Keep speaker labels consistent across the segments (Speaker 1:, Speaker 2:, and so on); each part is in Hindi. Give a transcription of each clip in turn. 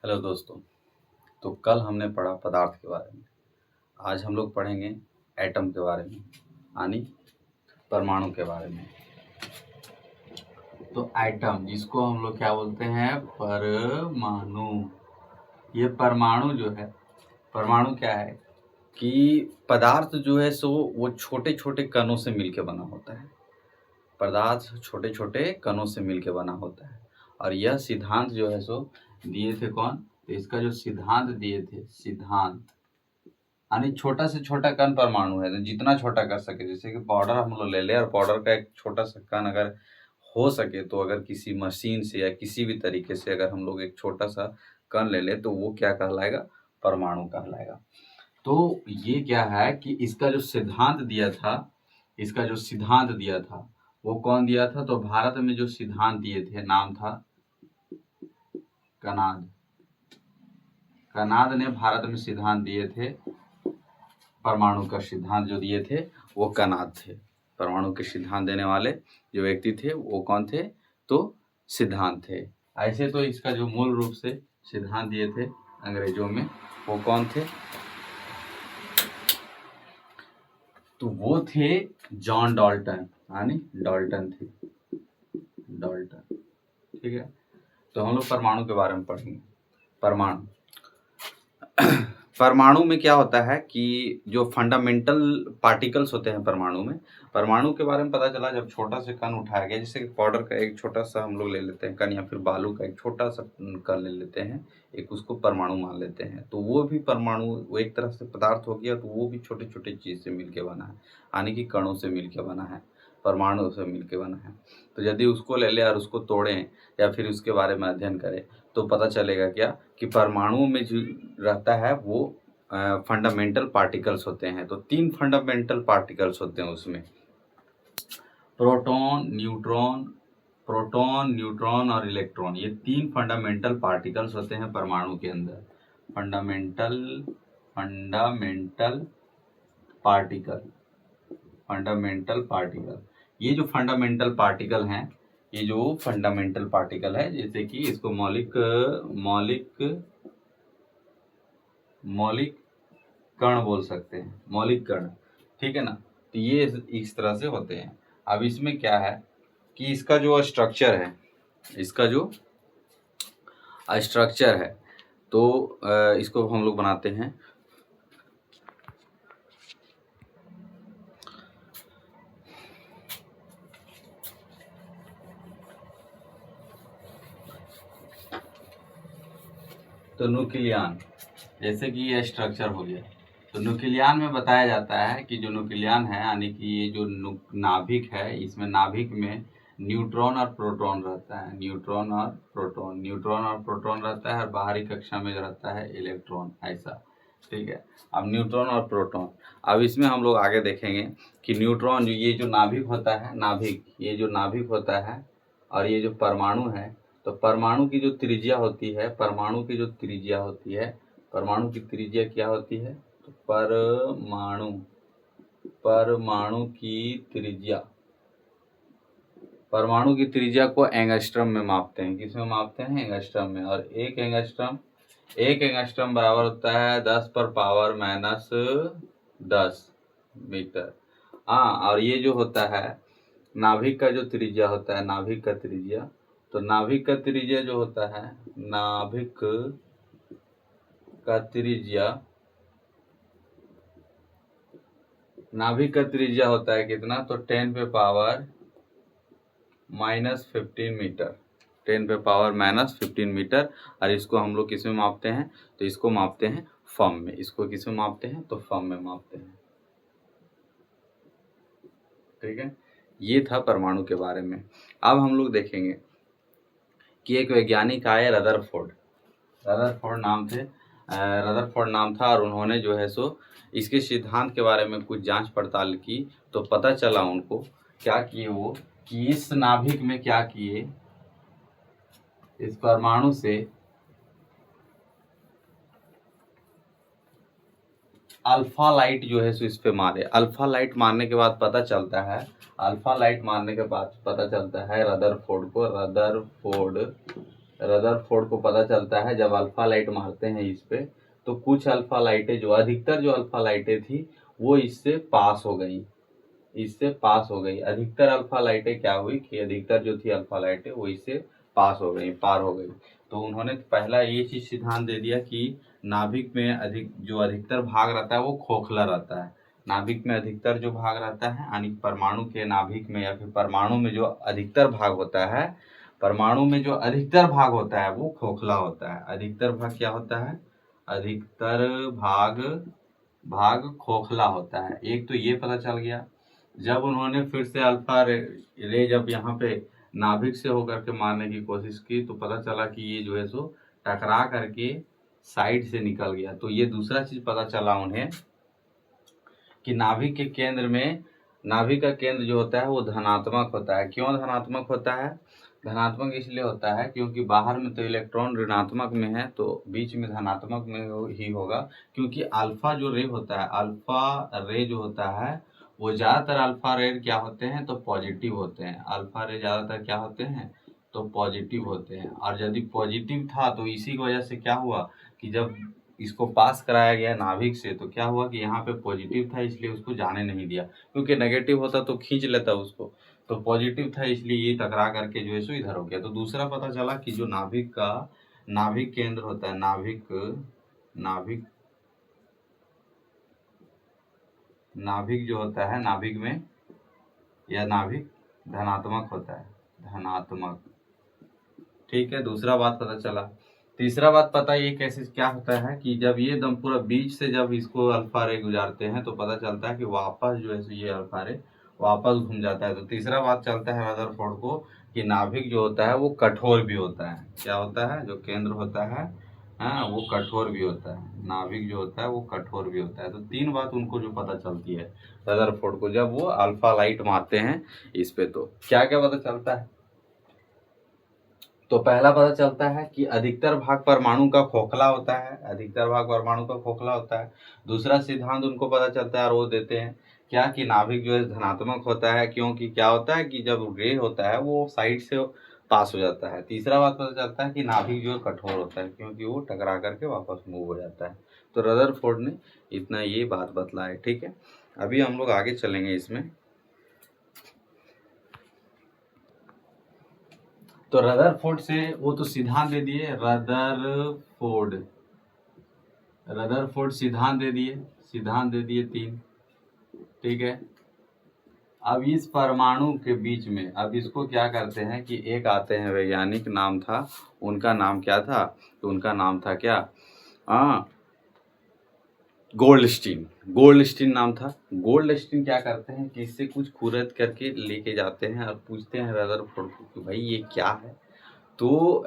Speaker 1: हेलो दोस्तों। तो कल हमने पढ़ा पदार्थ के बारे में। आज हम लोग पढ़ेंगे एटम के बारे में, यानी परमाणु के बारे में। तो एटम, जिसको हम लोग क्या बोलते हैं, परमाणु। ये परमाणु जो है, परमाणु क्या है कि पदार्थ जो है सो वो छोटे छोटे कणों से मिलके बना होता है। पदार्थ छोटे छोटे कणों से मिलके बना होता है। और यह सिद्धांत जो है सो दिए थे कौन? तो इसका जो सिद्धांत दिए थे, सिद्धांत यानी छोटा से छोटा कण परमाणु है। तो जितना छोटा कर सके, जैसे कि पाउडर हम लोग ले ले और पाउडर का एक छोटा सा कण अगर हो सके तो अगर किसी मशीन से या किसी भी तरीके से अगर हम लोग एक छोटा सा कण ले ले तो वो क्या कहलाएगा? परमाणु कहलाएगा। तो ये क्या है कि इसका जो सिद्धांत दिया था, इसका जो सिद्धांत दिया था वो कौन दिया था? तो भारत में जो सिद्धांत दिए थे नाम था कनाद। कनाद ने भारत में सिद्धांत दिए थे। परमाणु का सिद्धांत जो दिए थे वो कनाद थे। परमाणु के सिद्धांत देने वाले जो व्यक्ति थे वो कौन थे? तो सिद्धांत थे। ऐसे तो इसका जो मूल रूप से सिद्धांत दिए थे अंग्रेजों में वो कौन थे? तो वो थे जॉन डाल्टन, यानी डाल्टन थे, डाल्टन। ठीक है। तो हम लोग परमाणु के बारे में पढ़ेंगे। परमाणु परमाणु में क्या होता है कि जो फंडामेंटल पार्टिकल्स होते हैं परमाणु में, परमाणु के बारे में पता चला जब छोटा सा कण उठाया गया। जैसे कि पाउडर का एक छोटा सा हम लोग ले लेते हैं कण, या फिर बालू का एक छोटा सा कण ले लेते हैं, एक उसको परमाणु मान लेते हैं। तो वो भी परमाणु, वो एक तरह से पदार्थ हो गया। तो वो भी छोटे छोटे चीज से मिलके बना है, यानी कि कणों से मिलके बना है, परमाणु से मिलके बना है। तो यदि उसको ले ले और उसको तोड़ें या फिर उसके बारे में अध्ययन करें तो पता चलेगा क्या कि परमाणु में जो रहता है वो फंडामेंटल पार्टिकल्स होते हैं। तो 3 फंडामेंटल पार्टिकल्स होते हैं उसमें, प्रोटॉन, न्यूट्रॉन और इलेक्ट्रॉन। ये 3 फंडामेंटल पार्टिकल्स होते हैं परमाणु के अंदर। Fundamental particle. ये जो फंडामेंटल पार्टिकल हैं, ये जो फंडामेंटल पार्टिकल है, जैसे कि इसको मौलिक कण बोल सकते हैं, मौलिक कण। ठीक है ना। तो ये इस तरह से होते हैं। अब इसमें क्या है कि इसका जो स्ट्रक्चर है, तो इसको हम लोग बनाते हैं। तो न्यूक्लियन, जैसे कि ये स्ट्रक्चर हो गया। तो न्यूक्लियन में बताया जाता है कि जो न्यूक्लियन है, यानी कि ये जो नाभिक है, इसमें नाभिक में न्यूट्रॉन और प्रोटॉन रहता है। न्यूट्रॉन और प्रोटॉन रहता है, और बाहरी कक्षा में रहता है इलेक्ट्रॉन, ऐसा। ठीक है। अब न्यूट्रॉन और प्रोटॉन, अब इसमें हम लोग आगे देखेंगे कि न्यूट्रॉन, ये जो नाभिक होता है, ये जो नाभिक होता है और ये जो परमाणु है, तो परमाणु की जो त्रिज्या होती है, परमाणु की त्रिज्या क्या होती है? तो परमाणु की त्रिज्या को एंगस्ट्रम में मापते हैं। किसमें मापते हैं? एंगस्ट्रम में। और एक एंगस्ट्रम बराबर होता है 10⁻⁻10 मीटर। हाँ, और ये जो होता है नाभिक का जो त्रिज्या होता है, नाभिक का त्रिज्या जो होता है, नाभिक का त्रिज्या होता है कितना? तो 10⁻⁻15 मीटर, 10⁻⁻15 मीटर। और इसको हम लोग किस में मापते हैं? तो इसको मापते हैं फम में। इसको किस में मापते हैं? तो फम में मापते हैं। ठीक है। ये था परमाणु के बारे में। अब हम लोग देखेंगे कि एक वैज्ञानिक आए, रदरफोर्ड नाम था, और उन्होंने जो है सो इसके सिद्धांत के बारे में कुछ जांच पड़ताल की। तो पता चला उनको क्या किए वो, कि इस नाभिक में क्या किए, इस परमाणु से अल्फा लाइट जो है सो इस पे मारे। अल्फा लाइट मारने के बाद पता चलता है, रदरफोर्ड रदरफोर्ड को पता चलता है जब अल्फा लाइट मारते हैं इस पे, तो कुछ अल्फा लाइटें जो अधिकतर जो अल्फा लाइटें थी वो इससे पास हो गई, इससे पास हो गई। अधिकतर अल्फा लाइटें क्या हुई कि अधिकतर जो थी अल्फा लाइटें वो इससे पास हो गई, पार हो गई। तो उन्होंने पहला ये चीज सिद्धांत दे दिया कि नाभिक में अधिकतर भाग रहता है वो खोखला रहता है। नाभिक में अधिकतर जो भाग रहता है यानी परमाणु के नाभिक में या फिर परमाणु में जो अधिकतर भाग होता है, परमाणु में जो अधिकतर भाग होता है वो खोखला होता है। अधिकतर भाग क्या होता है? अधिकतर भाग खोखला होता है। एक तो ये पता चल गया। जब उन्होंने फिर से अल्फा रे जब यहाँ पे नाभिक से होकर के मारने की कोशिश की तो पता चला कि ये जो है सो टकरा करके साइड से निकल गया। तो ये दूसरा चीज पता चला उन्हें कि नाभिक के केंद्र में, नाभिक का केंद्र जो होता है वो धनात्मक होता है। क्यों धनात्मक होता है? धनात्मक इसलिए होता है क्योंकि बाहर में तो इलेक्ट्रॉन ऋणात्मक में है तो बीच में धनात्मक में ही होगा। क्योंकि अल्फा जो रे होता है, अल्फा रे जो होता है वो ज़्यादातर अल्फा रे क्या होते हैं तो पॉजिटिव होते हैं। अल्फा रे ज़्यादातर क्या होते हैं तो पॉजिटिव होते हैं। और यदि पॉजिटिव था तो इसी की वजह से क्या हुआ कि जब इसको पास कराया गया नाभिक से तो क्या हुआ कि यहाँ पे पॉजिटिव था इसलिए उसको जाने नहीं दिया। क्योंकि नेगेटिव होता तो खींच लेता उसको, तो पॉजिटिव था इसलिए ये टकरा करके जो है सो इधर हो गया। तो दूसरा पता चला कि जो नाभिक केंद्र होता है, नाभिक जो होता है, नाभिक में यह नाभिक धनात्मक होता है, धनात्मक। ठीक है, दूसरा बात पता चला। तीसरा बात पता ये कैसे क्या होता है कि जब ये दम पूरा बीच से जब इसको अल्फा रे गुजारते हैं तो पता चलता है कि वापस जो है ये अल्फा रे वापस घूम जाता है। तो तीसरा बात चलता है रदरफोर्ड को कि नाभिक जो होता है वो कठोर भी होता है। क्या होता है? जो केंद्र होता है हाँ वो कठोर भी होता है। नाभिक जो होता है वो कठोर भी होता है। तो तीन बात उनको जो पता चलती है रदरफोर्ड को जब वो अल्फा लाइट मारते हैं इस पे। तो क्या क्या पता चलता है? तो पहला पता चलता है कि अधिकतर भाग परमाणु का खोखला होता है, अधिकतर भाग परमाणु का खोखला होता है। दूसरा सिद्धांत उनको पता चलता है और वो देते हैं क्या कि नाभिक जो है धनात्मक होता है क्योंकि क्या होता है कि जब रे होता है वो साइड से पास हो जाता है। तीसरा बात पता चलता है कि नाभिक जो है कठोर होता है क्योंकि वो टकरा करके वापस मूव हो जाता है। तो रदरफोर्ड ने इतना ये बात बतला है। ठीक है, अभी हम लोग आगे चलेंगे इसमें। तो रदरफोर्ड से वो तो सिद्धांत दे दिए, रदरफोर्ड सिद्धांत दे दिए तीन। ठीक है, अब इस परमाणु के बीच में अब इसको क्या करते हैं कि एक आते हैं वैज्ञानिक, नाम था उनका नाम क्या था? तो उनका नाम था क्या? गोल्डस्टीन नाम था। गोल्डस्टीन क्या करते हैं कि इससे कुछ खुरद करके लेके जाते हैं और पूछते हैं रदरफोर्ड को कि भाई ये क्या है? तो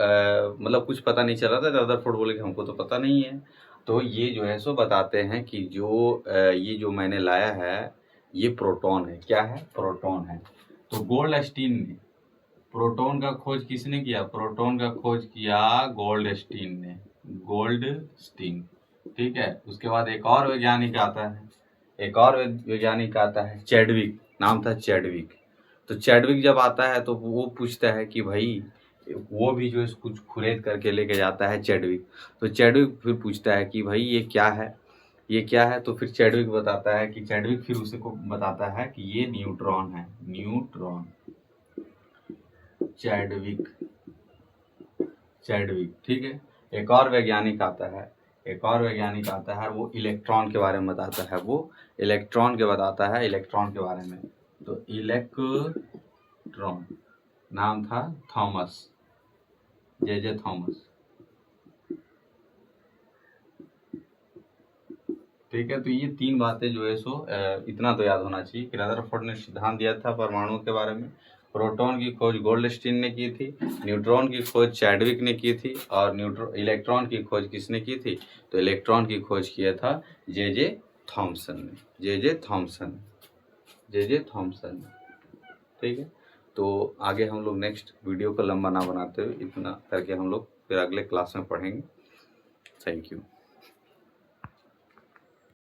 Speaker 1: मतलब कुछ पता नहीं चला था। रदरफोर्ड बोले कि हमको तो पता नहीं है। तो ये जो है सो बताते हैं कि ये जो मैंने लाया है ये प्रोटॉन है। क्या है? प्रोटॉन है। तो गोल्डस्टीन ने प्रोटॉन का खोज किसने किया? प्रोटॉन का खोज किया गोल्डस्टीन ने, गोल्डस्टीन। ठीक है, उसके बाद एक और वैज्ञानिक आता है चैडविक, नाम था चैडविक। तो चैडविक जब आता है तो वो पूछता है कि भाई वो भी जो है कुछ खुरेद करके लेके जाता है चैडविक। तो चैडविक फिर पूछता है कि भाई ये क्या है, ये क्या है? तो फिर चैडविक बताता है कि चैडविक फिर उसे को बताता है कि ये न्यूट्रॉन है, न्यूट्रॉन। चैडविक। ठीक है, एक और वैज्ञानिक आता है, वो इलेक्ट्रॉन के बारे में बताता है, इलेक्ट्रॉन के बारे में। तो इलेक्ट्रॉन नाम था थॉमस, जे थॉमस। ठीक है, तो ये तीन बातें जो है सो इतना तो याद होना चाहिए कि रदरफोर्ड ने सिद्धांत दिया था परमाणु के बारे में। प्रोटॉन की खोज गोल्डस्टीन ने की थी, न्यूट्रॉन की खोज चैडविक ने की थी, और इलेक्ट्रॉन की खोज किसने की थी? तो इलेक्ट्रॉन की खोज किया था जे थॉमसन ने, जे थॉमसन। ठीक है, तो आगे हम लोग नेक्स्ट वीडियो को लंबा ना बनाते हुए इतना करके हम लोग फिर अगले क्लास में पढ़ेंगे। Thank you.